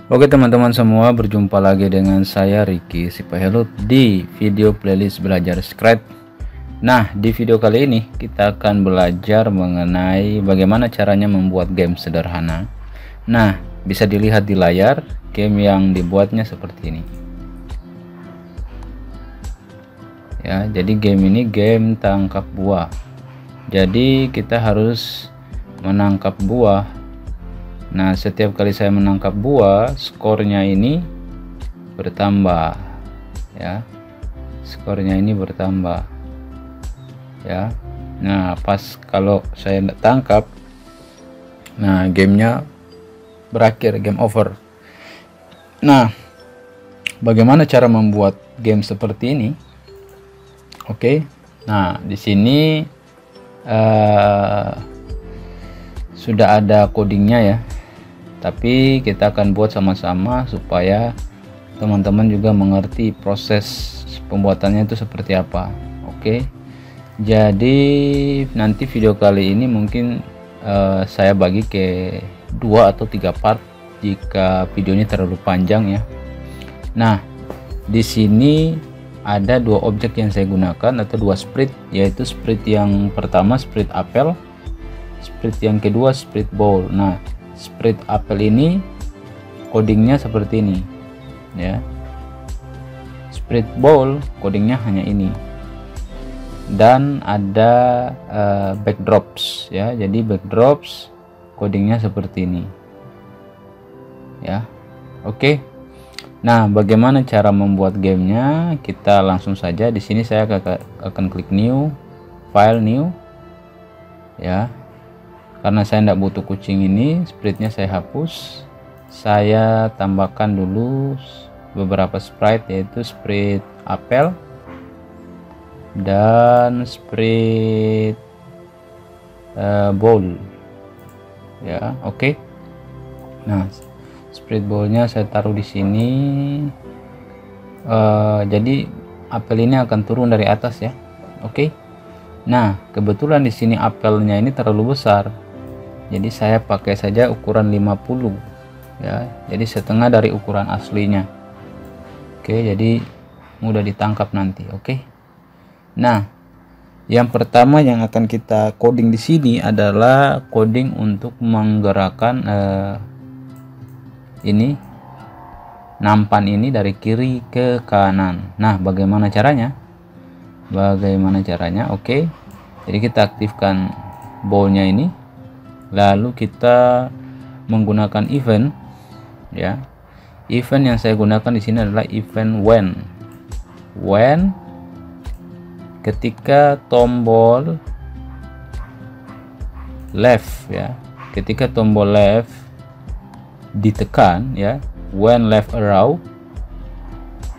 Oke teman-teman semua, berjumpa lagi dengan saya Ricky Sipahelut di video playlist belajar Scratch. Nah, di video kali ini kita akan belajar mengenai bagaimana caranya membuat game sederhana. Nah, bisa dilihat di layar game yang dibuatnya seperti ini. Ya, jadi game ini game tangkap buah. Jadi kita harus menangkap buah. Nah, setiap kali saya menangkap buah, skornya ini bertambah, ya. Skornya ini bertambah, ya. Nah, pas kalau saya tidak tangkap, nah gamenya berakhir, game over. Nah, bagaimana cara membuat game seperti ini? Oke. Nah, di sini sudah ada codingnya ya, tapi kita akan buat sama-sama supaya teman-teman juga mengerti proses pembuatannya itu seperti apa. Oke, jadi nanti video kali ini mungkin saya bagi ke 2 atau 3 part jika videonya terlalu panjang ya. Nah, di sini ada 2 objek yang saya gunakan atau 2 sprite, yaitu sprite yang pertama sprite apel, sprite yang kedua sprite ball. Nah, sprite apel ini codingnya seperti ini ya. Sprite ball codingnya hanya ini, dan ada backdrops ya. Jadi backdrops codingnya seperti ini ya. Oke. Nah, bagaimana cara membuat gamenya? Kita langsung saja. Di sini saya akan klik new, file new ya. Karena saya tidak butuh kucing ini, sprite-nya saya hapus. Saya tambahkan dulu beberapa sprite, yaitu sprite apel dan sprite ball ya. Oke. Nah, sprite ballnya saya taruh di sini. Jadi apel ini akan turun dari atas ya. Oke. Nah, kebetulan di sini apelnya ini terlalu besar, jadi saya pakai saja ukuran 50 ya, jadi setengah dari ukuran aslinya. Oke, jadi mudah ditangkap nanti. Oke. Nah, yang pertama yang akan kita coding di sini adalah coding untuk menggerakkan ini nampan ini dari kiri ke kanan. Nah, bagaimana caranya? Oke, jadi kita aktifkan ballnya ini, lalu kita menggunakan event ya. Event yang saya gunakan di sini adalah event when ketika tombol left ya, ketika tombol left ditekan ya, when left arrow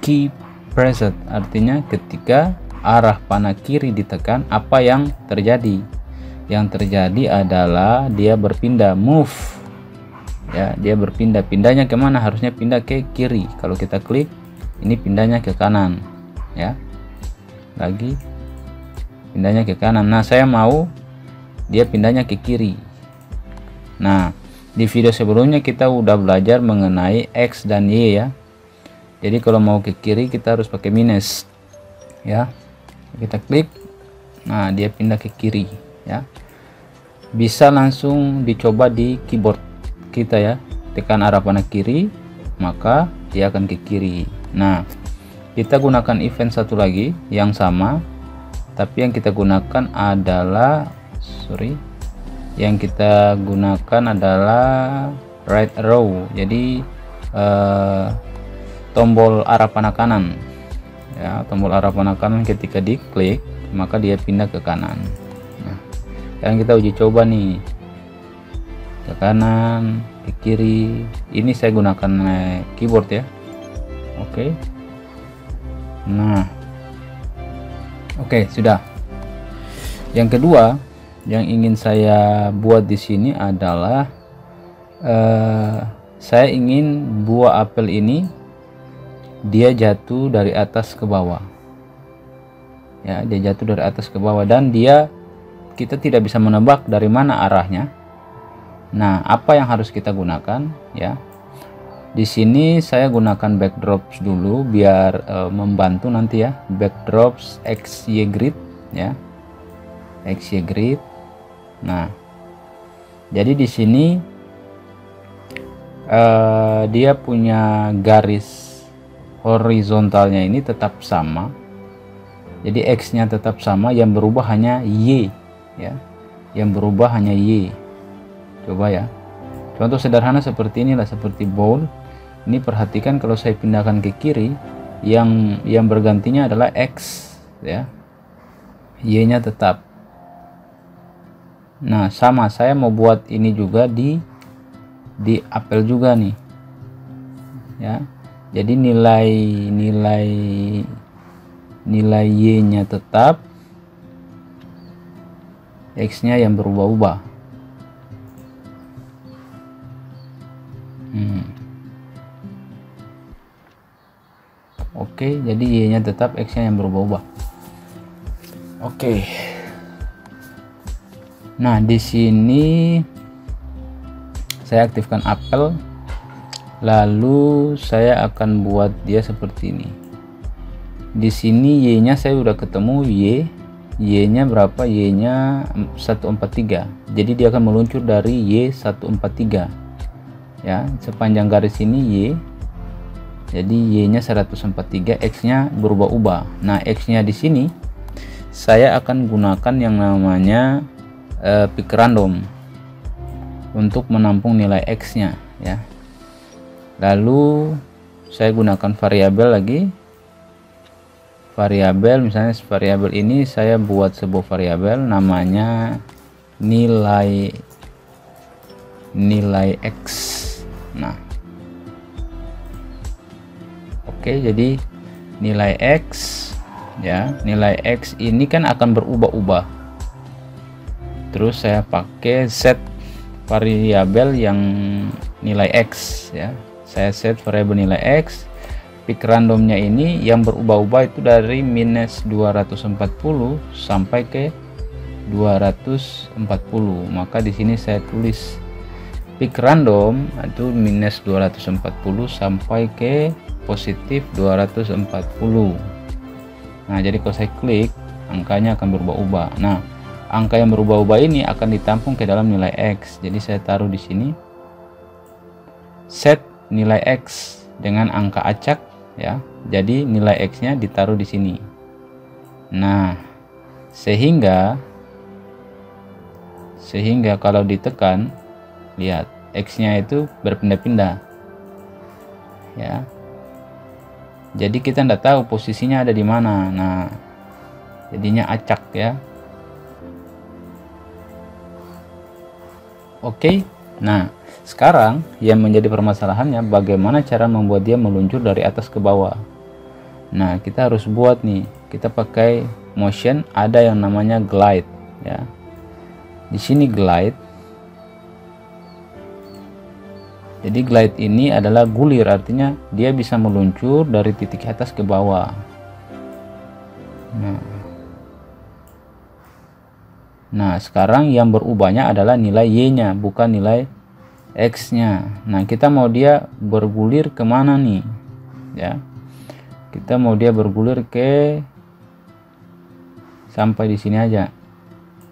key pressed, artinya ketika arah panah kiri ditekan, apa yang terjadi? Yang terjadi adalah dia berpindah, move ya. Dia berpindah, pindahnya kemana? Harusnya pindah ke kiri. Kalau kita klik ini, pindahnya ke kanan ya. Lagi pindahnya ke kanan. Nah, saya mau dia pindahnya ke kiri. Nah, di video sebelumnya kita udah belajar mengenai X dan Y ya. Jadi kalau mau ke kiri kita harus pakai minus ya. Kita klik, nah dia pindah ke kiri ya. Bisa langsung dicoba di keyboard kita ya, tekan arah panah kiri maka dia akan ke kiri. Nah, kita gunakan event satu lagi yang sama, tapi yang kita gunakan adalah right arrow. Jadi tombol arah panah kanan ya, tombol arah panah kanan ketika diklik maka dia pindah ke kanan. Nah, sekarang kita uji coba nih, ke kanan, ke kiri. Ini saya gunakan keyboard ya. Oke. Nah, oke, sudah. Yang kedua yang ingin saya buat di sini adalah saya ingin buah apel ini dia jatuh dari atas ke bawah ya. Dia jatuh dari atas ke bawah dan kita tidak bisa menebak dari mana arahnya. Nah, apa yang harus kita gunakan ya? Di sini saya gunakan backdrops dulu biar membantu nanti ya, backdrops XY grid ya, XY grid. Nah, jadi di sini dia punya garis horizontalnya ini tetap sama, jadi X-nya tetap sama, yang berubah hanya Y ya, yang berubah hanya Y. Coba ya, contoh sederhana seperti inilah, seperti bowl ini. Perhatikan kalau saya pindahkan ke kiri, yang bergantinya adalah X ya, Y-nya tetap. Nah, sama, saya mau buat ini juga di apel juga nih ya. Jadi nilai Y-nya tetap, X-nya yang berubah-ubah. Oke, jadi Y-nya tetap, X-nya yang berubah-ubah. Oke. Nah, di sini saya aktifkan apel, lalu saya akan buat dia seperti ini. Di sini Y-nya saya udah ketemu, Y-nya berapa? Y-nya 143. Jadi dia akan meluncur dari Y143 ya, sepanjang garis ini Y. Jadi Y-nya 143, X-nya berubah-ubah. Nah, X-nya di sini saya akan gunakan yang namanya pick random untuk menampung nilai X-nya ya. Lalu saya gunakan variabel lagi, variabel, misalnya variabel ini saya buat sebuah variabel namanya nilai X. Nah, oke, jadi nilai X ya, nilai X ini kan akan berubah-ubah. Terus saya pakai set variabel yang nilai X ya, saya set variabel nilai X. Pick randomnya ini yang berubah-ubah itu dari minus 240 sampai ke 240. Maka di sini saya tulis pick random itu minus 240 sampai ke positif 240. Nah, jadi kalau saya klik, angkanya akan berubah-ubah. Nah, angka yang berubah-ubah ini akan ditampung ke dalam nilai X. Jadi saya taruh di sini set nilai X dengan angka acak ya. Jadi nilai X-nya ditaruh di sini. Nah, sehingga kalau ditekan, lihat X-nya itu berpindah-pindah ya. Jadi kita tidak tahu posisinya ada di mana. Nah, jadinya acak ya. Oke, nah sekarang yang menjadi permasalahannya bagaimana cara membuat dia meluncur dari atas ke bawah. Nah, kita harus buat nih, kita pakai motion, ada yang namanya glide ya. Di sini glide. Jadi glide ini adalah gulir, artinya dia bisa meluncur dari titik atas ke bawah. Nah, sekarang yang berubahnya adalah nilai Y-nya, bukan nilai X-nya. Nah, kita mau dia bergulir kemana nih? Ya, kita mau dia bergulir ke sampai di sini aja.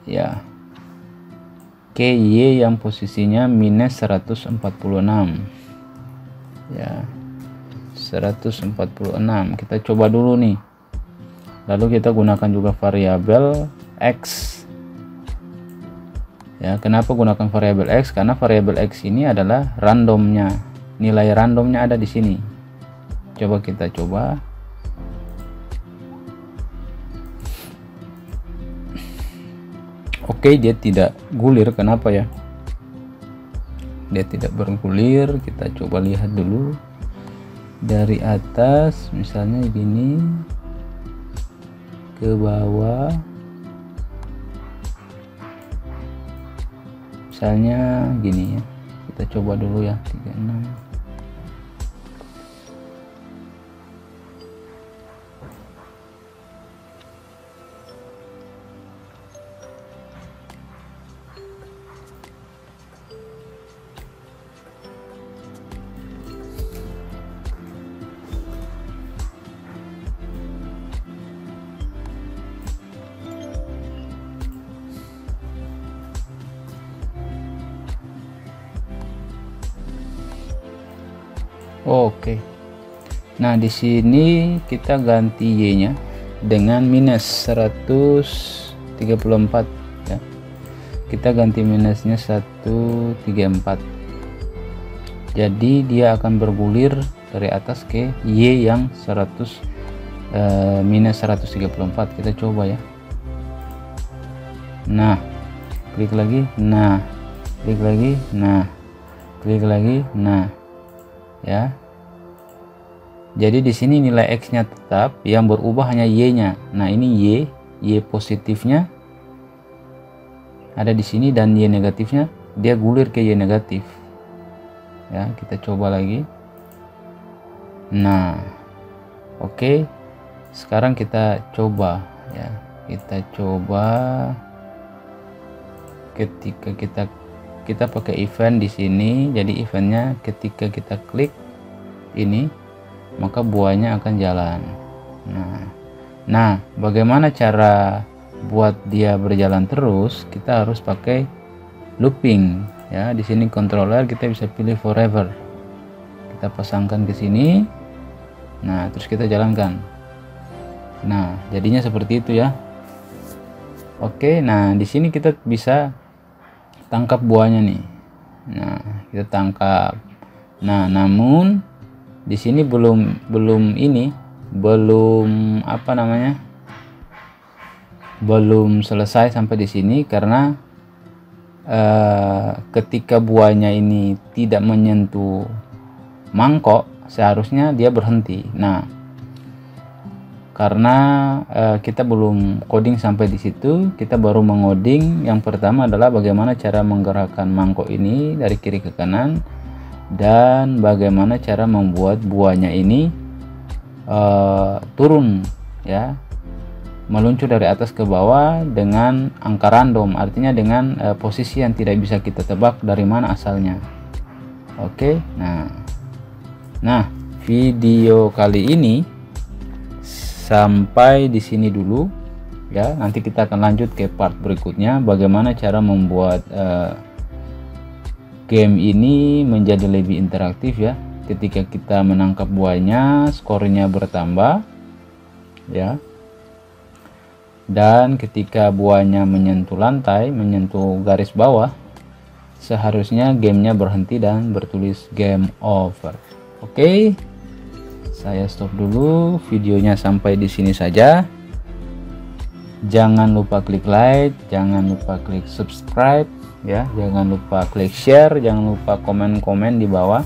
Ya, ke Y yang posisinya minus 146. Ya, 146. Kita coba dulu nih. Lalu kita gunakan juga variabel X. Ya, kenapa gunakan variabel X? Karena variabel X ini adalah randomnya, nilai randomnya ada di sini. Coba kita coba. Oke, dia tidak gulir. Kenapa ya? Dia tidak bergulir. Kita coba lihat dulu dari atas, misalnya gini ke bawah. Misalnya gini ya, kita coba dulu ya, 36. Oke. Nah, di sini kita ganti Y-nya dengan minus 134 ya. Kita ganti minusnya 134. Jadi dia akan bergulir dari atas ke Y yang minus 134. Kita coba ya. Nah, klik lagi, nah, klik lagi, nah, klik lagi, nah, ya. Jadi di sini nilai X-nya tetap, yang berubah hanya Y-nya. Nah, ini Y positifnya ada di sini, dan Y negatifnya dia gulir ke Y negatif. Ya, kita coba lagi. Nah, oke. Sekarang kita coba ya. Kita coba ketika kita pakai event di sini. Jadi eventnya ketika kita klik ini, maka buahnya akan jalan. Nah, bagaimana cara buat dia berjalan terus? Kita harus pakai looping ya. Di sini controller kita bisa pilih forever. Kita pasangkan ke sini. Nah, terus kita jalankan. Nah, jadinya seperti itu ya. Oke, nah di sini kita bisa tangkap buahnya nih. Nah, kita tangkap. Nah, namun di sini belum apa namanya, belum selesai sampai di sini, karena ketika buahnya ini tidak menyentuh mangkok, seharusnya dia berhenti. Nah, karena kita belum coding sampai di situ, kita baru mengoding. Yang pertama adalah bagaimana cara menggerakkan mangkok ini dari kiri ke kanan, dan bagaimana cara membuat buahnya ini turun ya, meluncur dari atas ke bawah dengan angka random, artinya dengan posisi yang tidak bisa kita tebak dari mana asalnya. Oke, nah video kali ini sampai di sini dulu ya. Nanti kita akan lanjut ke part berikutnya, bagaimana cara membuat game ini menjadi lebih interaktif ya. Ketika kita menangkap buahnya, skornya bertambah ya. Dan ketika buahnya menyentuh lantai, menyentuh garis bawah, seharusnya gamenya berhenti dan bertulis game over. Oke, saya stop dulu videonya sampai di sini saja. Jangan lupa klik like, jangan lupa klik subscribe ya, jangan lupa klik share, jangan lupa komen-komen di bawah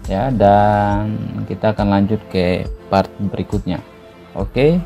ya, dan kita akan lanjut ke part berikutnya. Oke.